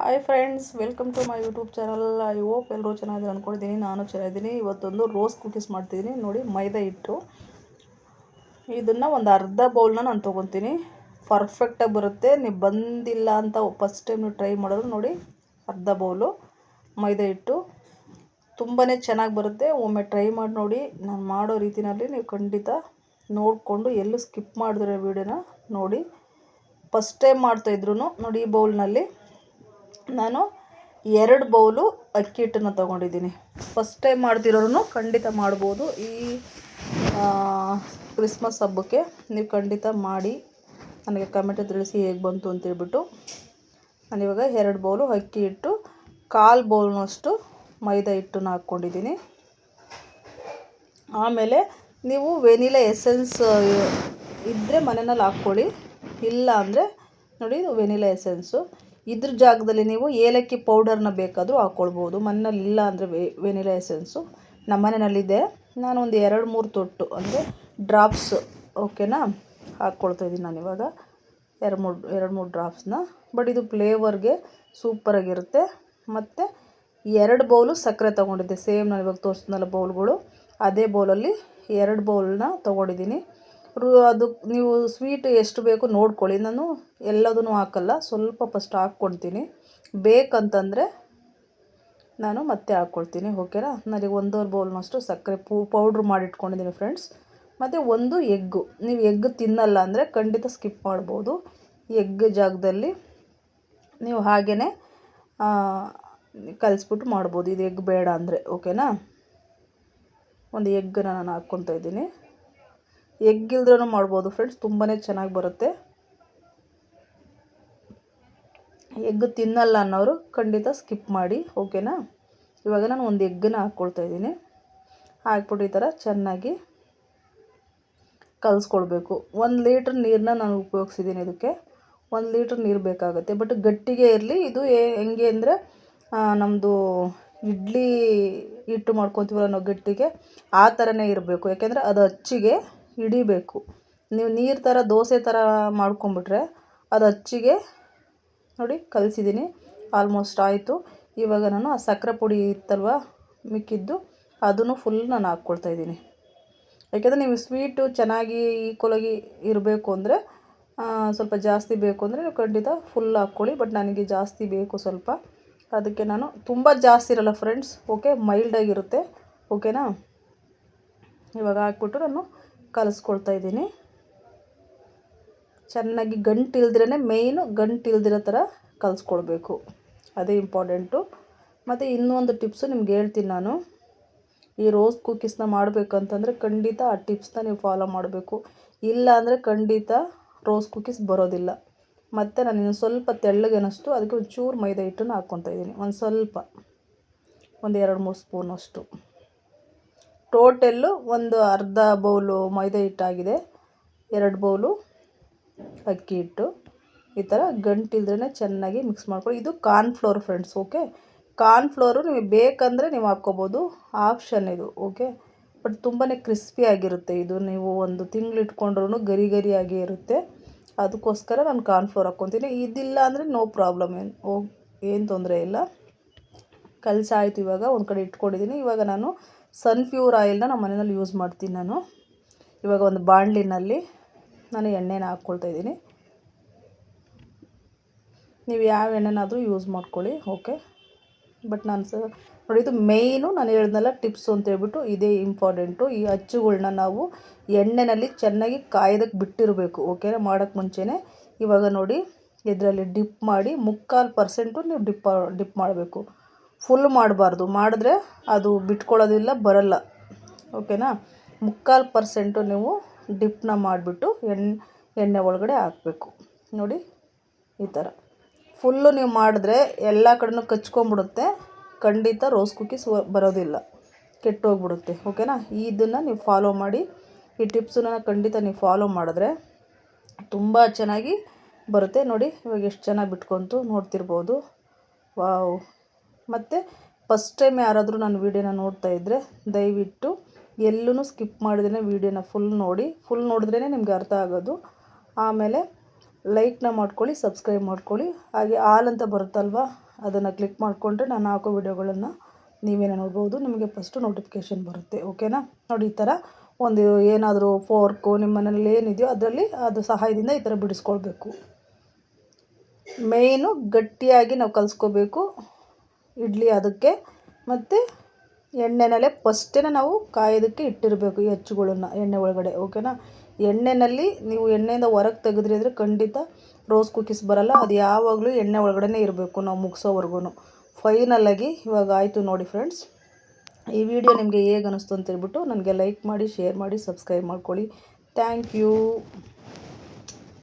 Hi friends, welcome to my YouTube channel. I hope ಎಲ್ಲರೂ ಚೆನ್ನಾಗಿದ್ದಾರೆ ಅಂದ್ಕೊಂಡಿದ್ದೀನಿ. ನಾನು ಚೆನ್ನಾಗಿದ್ದೀನಿ. ಇವತ್ತೊಂದು ರೋಸ್ ಕುಕೀಸ್ ಮಾಡ್ತಿದ್ದೀನಿ. ನೋಡಿ, ಮೈದಾ ಹಿಟ್ಟು ಇದನ್ನು ಒಂದು ಅರ್ಧ ಬೌಲ್ನ ನಾನು ತೊಗೊತೀನಿ. ಪರ್ಫೆಕ್ಟಾಗಿ ಬರುತ್ತೆ. ನೀವು ಬಂದಿಲ್ಲ ಅಂತ ಫಸ್ಟ್ ಟೈಮ್ ನೀವು ಟ್ರೈ ಮಾಡಿದ್ರು ನೋಡಿ, ಅರ್ಧ ಬೌಲು ಮೈದಾ ಹಿಟ್ಟು ತುಂಬಾ ಚೆನ್ನಾಗಿ ಬರುತ್ತೆ. ಒಮ್ಮೆ ಟ್ರೈ ಮಾಡಿ ನೋಡಿ. ನಾನು ಮಾಡೋ ರೀತಿಯಲ್ಲಿ ನೀವು ಖಂಡಿತ ನೋಡಿಕೊಂಡು ಎಲ್ಲೂ ಸ್ಕಿಪ್ ಮಾಡಿದ್ರೆ ವೀಡಿಯೋನ ನೋಡಿ. ಫಸ್ಟ್ ಟೈಮ್ ಮಾಡ್ತಾಯಿದ್ರು ನೋಡಿ, ಈ ಬೌಲ್ನಲ್ಲಿ ನಾನು 2 ಬೌಲು ಅಕ್ಕಿ ಹಿಟ್ಟನ್ನು ತೊಗೊಂಡಿದ್ದೀನಿ. ಫಸ್ಟ್ ಟೈಮ್ ಮಾಡ್ತಿರೋರು ಖಂಡಿತ ಮಾಡ್ಬೋದು. ಈ ಕ್ರಿಸ್ಮಸ್ ಹಬ್ಬಕ್ಕೆ ನೀವು ಖಂಡಿತ ಮಾಡಿ ನನಗೆ ಕಮೆಂಟ್ ತಿಳಿಸಿ ಹೇಗೆ ಬಂತು ಅಂತೇಳ್ಬಿಟ್ಟು. ನಾನಿವಾಗ 2 ಬೌಲು ಅಕ್ಕಿ ಹಿಟ್ಟು, 1/4 ಬೌಲ್ನಷ್ಟು ಮೈದಾ ಹಿಟ್ಟನ್ನು ಹಾಕ್ಕೊಂಡಿದ್ದೀನಿ. ಆಮೇಲೆ ನೀವು ವೆನಿಲಾ ಎಸೆನ್ಸ್ ಇದ್ದರೆ ಮನೆಯಲ್ಲಿ ಹಾಕ್ಕೊಳ್ಳಿ, ಇಲ್ಲ ಅಂದರೆ ನೋಡಿ ವೆನಿಲಾ ಎಸೆನ್ಸು. ಇದ್ರ ಜಾಗದಲ್ಲಿ ನೀವು ಏಲಕ್ಕಿ ಪೌಡರ್ನ ಬೇಕಾದರೂ ಹಾಕ್ಕೊಳ್ಬೋದು. ಮನೆಯಲ್ಲಿ ಇಲ್ಲ ಅಂದರೆ ವೆನಿಲಾ ಎಸೆನ್ಸು ನಮ್ಮ ಮನೆಯಲ್ಲಿದೆ. ನಾನು ಒಂದು 2-3 ತೊಟ್ಟು ಅಂದರೆ ಡ್ರಾಪ್ಸ್, ಓಕೆನಾ, ಹಾಕ್ಕೊಳ್ತಾಯಿದ್ದೀನಿ ನಾನಿವಾಗ 2-3 ಡ್ರಾಪ್ಸ್ನ. ಬಟ್ ಇದು ಫ್ಲೇವರ್ಗೆ ಸೂಪರಾಗಿರುತ್ತೆ. ಮತ್ತು 2 ಬೌಲು ಸಕ್ಕರೆ ತೊಗೊಂಡಿದ್ದೆ. ಸೇಮ್ ನಾನು ಇವಾಗ ತೋರಿಸಿದ್ನಲ್ಲ ಬೌಲ್ಗಳು, ಅದೇ ಬೌಲಲ್ಲಿ 2 ಬೌಲ್ನ ತೊಗೊಂಡಿದ್ದೀನಿ. ಅದು ನೀವು ಸ್ವೀಟ್ ಎಷ್ಟು ಬೇಕು ನೋಡ್ಕೊಳ್ಳಿ. ನಾನು ಎಲ್ಲದೂ ಹಾಕಲ್ಲ, ಸ್ವಲ್ಪ ಫಸ್ಟ್ ಹಾಕ್ಕೊಳ್ತೀನಿ. ಬೇಕಂತಂದರೆ ನಾನು ಮತ್ತೆ ಹಾಕ್ಕೊಳ್ತೀನಿ, ಓಕೆನಾ. ನನಗೆ 1.5 ಬೌಲ್ನಷ್ಟು ಸಕ್ಕರೆ ಪೌಡ್ರ್ ಮಾಡಿಟ್ಕೊಂಡಿದ್ದೀನಿ ಫ್ರೆಂಡ್ಸ್. ಮತ್ತು 1 ಎಗ್ಗು. ನೀವು ಎಗ್ ತಿನ್ನಲ್ಲ ಅಂದರೆ ಖಂಡಿತ ಸ್ಕಿಪ್ ಮಾಡ್ಬೋದು. ಎಗ್ ಜಾಗದಲ್ಲಿ ನೀವು ಹಾಗೇ ಕಲಿಸ್ಬಿಟ್ಟು ಮಾಡ್ಬೋದು, ಇದು ಎಗ್ ಬೇಡ ಅಂದರೆ, ಓಕೆನಾ. 1 ಎಗ್ಗನ್ನು ನಾನು ಹಾಕ್ಕೊತಾ ಇದ್ದೀನಿ. ಎಗ್ ಇಲ್ದ್ರೂ ಮಾಡ್ಬೋದು ಫ್ರೆಂಡ್ಸ್, ತುಂಬಾ ಚೆನ್ನಾಗಿ ಬರುತ್ತೆ. ಎಗ್ ತಿನ್ನಲ್ಲ ಅನ್ನೋರು ಖಂಡಿತ ಸ್ಕಿಪ್ ಮಾಡಿ, ಓಕೆನಾ. ಇವಾಗ ನಾನು 1 ಎಗ್ಗನ್ನ ಹಾಕ್ಕೊಳ್ತಾ ಇದ್ದೀನಿ. ಹಾಕ್ಬಿಟ್ಟು ಈ ಥರ ಚೆನ್ನಾಗಿ ಕಲಿಸ್ಕೊಳ್ಬೇಕು. 1 ಲೀಟ್ರ್ ನೀರನ್ನ ನಾನು ಉಪಯೋಗಿಸಿದ್ದೀನಿ ಇದಕ್ಕೆ. 1 ಲೀಟ್ರ್ ನೀರು ಬೇಕಾಗುತ್ತೆ. ಬಟ್ ಗಟ್ಟಿಗೆ ಇರಲಿ. ಇದು ಹೆಂಗೆ ಅಂದರೆ ನಮ್ಮದು ಇಡ್ಲಿ ಹಿಟ್ಟು ಮಾಡ್ಕೊತೀವಲ್ಲ ನಾವು ಗಟ್ಟಿಗೆ, ಆ ಥರನೇ ಇರಬೇಕು. ಯಾಕೆಂದರೆ ಅದು ಅಚ್ಚಿಗೆ ಹಿಡಿಬೇಕು. ನೀವು ನೀರು ಥರ ದೋಸೆ ಥರ ಮಾಡ್ಕೊಂಬಿಟ್ರೆ ಅದು ಅಚ್ಚಿಗೆ ನೋಡಿ ಕಲಿಸಿದ್ದೀನಿ. ಆಲ್ಮೋಸ್ಟ್ ಆಯಿತು. ಇವಾಗ ನಾನು ಆ ಸಕ್ಕರೆ ಪುಡಿ ಇತ್ತಲ್ವ ಮಿಕ್ಕಿದ್ದು, ಅದನ್ನು ಫುಲ್ ನಾನು ಹಾಕ್ಕೊಳ್ತಾ ಇದ್ದೀನಿ. ಯಾಕೆಂದರೆ ನೀವು ಸ್ವೀಟು ಚೆನ್ನಾಗಿ ಈಕ್ವಲಾಗಿ ಇರಬೇಕು ಅಂದರೆ, ಸ್ವಲ್ಪ ಜಾಸ್ತಿ ಬೇಕು ಅಂದರೆ ನೀವು ಖಂಡಿತ ಫುಲ್ ಹಾಕ್ಕೊಳ್ಳಿ. ಬಟ್ ನನಗೆ ಜಾಸ್ತಿ ಬೇಕು ಸ್ವಲ್ಪ, ಅದಕ್ಕೆ ನಾನು ತುಂಬ ಜಾಸ್ತಿ ಇರಲ್ಲ ಫ್ರೆಂಡ್ಸ್, ಓಕೆ, ಮೈಲ್ಡಾಗಿರುತ್ತೆ, ಓಕೆನಾ. ಇವಾಗ ಹಾಕ್ಬಿಟ್ಟು ನಾನು ಕಲಿಸ್ಕೊಳ್ತಾ ಇದ್ದೀನಿ. ಚೆನ್ನಾಗಿ ಗಂಟು ಇಲ್ದಿರೇ ಮೇಯ್ನು, ಗಂಟು ಇಲ್ದಿರೋ ಥರ ಕಲಿಸ್ಕೊಳ್ಬೇಕು, ಅದೇ ಇಂಪಾರ್ಟೆಂಟು. ಮತ್ತು ಇನ್ನೊಂದು ಟಿಪ್ಸು ನಿಮ್ಗೆ ಹೇಳ್ತೀನಿ ನಾನು. ಈ ರೋಸ್ ಕುಕ್ಕೀಸ್ನ ಮಾಡಬೇಕಂತಂದರೆ ಖಂಡಿತ ಆ ಟಿಪ್ಸ್ನ ನೀವು ಫಾಲೋ ಮಾಡಬೇಕು. ಇಲ್ಲ ಅಂದರೆ ಖಂಡಿತ ರೋಸ್ ಕುಕ್ಕೀಸ್ ಬರೋದಿಲ್ಲ. ಮತ್ತು ನಾನು ಇನ್ನು ಸ್ವಲ್ಪ ತೆಳ್ಳಗೇನಷ್ಟು ಅದಕ್ಕೆ ಒಂಚೂರು ಮೈದಾ ಹಿಟ್ಟನ್ನು ಹಾಕ್ಕೊತಾ ಇದ್ದೀನಿ. ಒಂದು ಸ್ವಲ್ಪ, ಒಂದು 2-3 ಸ್ಪೂನಷ್ಟು. ಟೋಟಲ್ಲು ಒಂದು ಅರ್ಧ ಬೌಲು ಮೈದಾ ಹಿಟ್ಟಾಗಿದೆ, 2 ಬೌಲು ಅಕ್ಕಿ ಹಿಟ್ಟು. ಈ ಥರ ಗಂಟಿಲ್ದ್ರೇ ಚೆನ್ನಾಗಿ ಮಿಕ್ಸ್ ಮಾಡ್ಕೊಳ್ಳಿ. ಇದು ಕಾರ್ನ್ಫ್ಲೋರ್ ಫ್ರೆಂಡ್ಸ್, ಓಕೆ. ಕಾರ್ನ್ಫ್ಲೋರು ನಿಮಗೆ ಬೇಕಂದರೆ ನೀವು ಹಾಕ್ಕೋಬೋದು, ಆಪ್ಷನ್ ಇದು, ಓಕೆ. ಬಟ್ ತುಂಬಾ ಕ್ರಿಸ್ಪಿಯಾಗಿರುತ್ತೆ ಇದು. ನೀವು 1 ತಿಂಗಳು ಇಟ್ಕೊಂಡ್ರೂ ಗರಿ ಗರಿಯಾಗಿ ಇರುತ್ತೆ. ಅದಕ್ಕೋಸ್ಕರ ನಾನು ಕಾರ್ನ್ಫ್ಲೋರ್ ಹಾಕ್ಕೊತೀನಿ. ಇದಿಲ್ಲ ಅಂದರೆ ನೋ ಪ್ರಾಬ್ಲಮ್, ಏನು ತೊಂದರೆ ಇಲ್ಲ. ಕಲಸಾಯಿತು. ಇವಾಗ ಒಂದು ಕಡೆ ಇಟ್ಕೊಂಡಿದ್ದೀನಿ. ಇವಾಗ ನಾನು ಸನ್ಫ್ಲವರ್ ಆಯಿಲ್ನ ನಮ್ಮ ಮನೆಯಲ್ಲಿ ಯೂಸ್ ಮಾಡ್ತೀನಿ ನಾನು. ಇವಾಗ ಒಂದು ಬಾಣಲಿನಲ್ಲಿ ನಾನು ಎಣ್ಣೆನ ಹಾಕ್ಕೊಳ್ತಾ ಇದ್ದೀನಿ. ನೀವು ಯಾವ ಎಣ್ಣೆನಾದರೂ ಯೂಸ್ ಮಾಡ್ಕೊಳ್ಳಿ, ಓಕೆ. ಬಟ್ ನಾನು ನೋಡಿ, ಇದು ಮೇಯ್ನು ನಾನು ಹೇಳ್ದಲ್ಲ ಟಿಪ್ಸು ಅಂತೇಳ್ಬಿಟ್ಟು, ಇದೇ ಇಂಪಾರ್ಟೆಂಟು. ಈ ಅಚ್ಚುಗಳನ್ನ ನಾವು ಎಣ್ಣೆಯಲ್ಲಿ ಚೆನ್ನಾಗಿ ಕಾಯೋದಕ್ಕೆ ಬಿಟ್ಟಿರಬೇಕು, ಓಕೆನಾ, ಮಾಡೋಕ್ಕೆ ಮುಂಚೆನೇ. ಇವಾಗ ನೋಡಿ, ಇದರಲ್ಲಿ ಡಿಪ್ ಮಾಡಿ 3/4% ನೀವು ಡಿಪ್ ಮಾಡಬೇಕು. ಫುಲ್ ಮಾಡಬಾರ್ದು, ಮಾಡಿದ್ರೆ ಅದು ಬಿಟ್ಕೊಳ್ಳೋದಿಲ್ಲ, ಬರಲ್ಲ, ಓಕೆನಾ. 3/4% ನೀವು ಡಿಪ್ನ ಮಾಡಿಬಿಟ್ಟು ಎಣ್ಣೆ ಒಳಗಡೆ ಹಾಕಬೇಕು. ನೋಡಿ ಈ ಥರ ಫುಲ್ಲು ನೀವು ಮಾಡಿದ್ರೆ ಎಲ್ಲ ಕಡೆನೂ ಕಚ್ಕೊಂಬಿಡುತ್ತೆ. ಖಂಡಿತ ರೋಸ್ ಕುಕ್ಕೀಸ್ ಬರೋದಿಲ್ಲ, ಕೆಟ್ಟೋಗ್ಬಿಡುತ್ತೆ, ಓಕೆನಾ. ಇದನ್ನು ನೀವು ಫಾಲೋ ಮಾಡಿ. ಈ ಟಿಪ್ಸನ್ನ ಖಂಡಿತ ನೀವು ಫಾಲೋ ಮಾಡಿದ್ರೆ ತುಂಬ ಚೆನ್ನಾಗಿ ಬರುತ್ತೆ. ನೋಡಿ ಇವಾಗ ಎಷ್ಟು ಚೆನ್ನಾಗಿ ಬಿಟ್ಕೊತು ನೋಡ್ತಿರ್ಬೋದು. ವಾವ್. ಮತ್ತು ಫಸ್ಟ್ ಟೈಮ್ ಯಾರಾದರೂ ನಾನು ವೀಡಿಯೋನ ನೋಡ್ತಾ ಇದ್ದರೆ ದಯವಿಟ್ಟು ಎಲ್ಲೂ ಸ್ಕಿಪ್ ಮಾಡಿದ್ರೆ ವೀಡಿಯೋನ ಫುಲ್ ನೋಡಿ. ಫುಲ್ ನೋಡಿದ್ರೇ ನಿಮ್ಗೆ ಅರ್ಥ ಆಗೋದು. ಆಮೇಲೆ ಲೈಕ್ನ ಮಾಡ್ಕೊಳ್ಳಿ, ಸಬ್ಸ್ಕ್ರೈಬ್ ಮಾಡ್ಕೊಳ್ಳಿ. ಹಾಗೆ ಆಲ್ ಅಂತ ಬರುತ್ತಲ್ವ, ಅದನ್ನು ಕ್ಲಿಕ್ ಮಾಡಿಕೊಂಡ್ರೆ ನಾನು ಹಾಕೋ ವಿಡಿಯೋಗಳನ್ನು ನೀವೇನೇ ನೋಡ್ಬೋದು, ನಿಮಗೆ ಫಸ್ಟು ನೋಟಿಫಿಕೇಷನ್ ಬರುತ್ತೆ. ಓಕೆನಾ? ನೋಡಿ, ಈ ಥರ ಒಂದು ಏನಾದರೂ ಫೋರ್ಕು ನಿಮ್ಮ ಮನೇಲಿ ಏನಿದೆಯೋ ಅದರಲ್ಲಿ ಅದು ಸಹಾಯದಿಂದ ಈ ಥರ ಬಿಡಿಸ್ಕೊಳ್ಬೇಕು. ಮೇಯ್ನು ಗಟ್ಟಿಯಾಗಿ ನಾವು ಕಲಿಸ್ಕೋಬೇಕು ಇಡ್ಲಿ ಅದಕ್ಕೆ. ಮತ್ತು ಎಣ್ಣೆನಲ್ಲೇ ಫಸ್ಟೇ ನಾವು ಕಾಯೋದಕ್ಕೆ ಇಟ್ಟಿರಬೇಕು ಈ ಅಚ್ಚುಗಳನ್ನು ಎಣ್ಣೆ ಒಳಗಡೆ. ಓಕೆನಾ? ಎಣ್ಣೆಯಲ್ಲಿ ನೀವು ಎಣ್ಣೆಯಿಂದ ಹೊರಗೆ ತೆಗೆದ್ರಿ ಅಂದರೆ ಖಂಡಿತ ರೋಸ್ ಕುಕ್ಕೀಸ್ ಬರೋಲ್ಲ. ಅದು ಯಾವಾಗಲೂ ಎಣ್ಣೆ ಒಳಗಡೆ ಇರಬೇಕು ನಾವು ಮುಗಿಸೋವರೆಗೂ. ಫೈನಲಾಗಿ ಇವಾಗ ಆಯಿತು ನೋಡಿ ಫ್ರೆಂಡ್ಸ್. ಈ ವಿಡಿಯೋ ನಿಮಗೆ ಹೇಗೆ ಅನ್ನಿಸ್ತು ಅಂತೇಳ್ಬಿಟ್ಟು ನನಗೆ ಲೈಕ್ ಮಾಡಿ, ಶೇರ್ ಮಾಡಿ, ಸಬ್ಸ್ಕ್ರೈಬ್ ಮಾಡ್ಕೊಳ್ಳಿ. Thank you.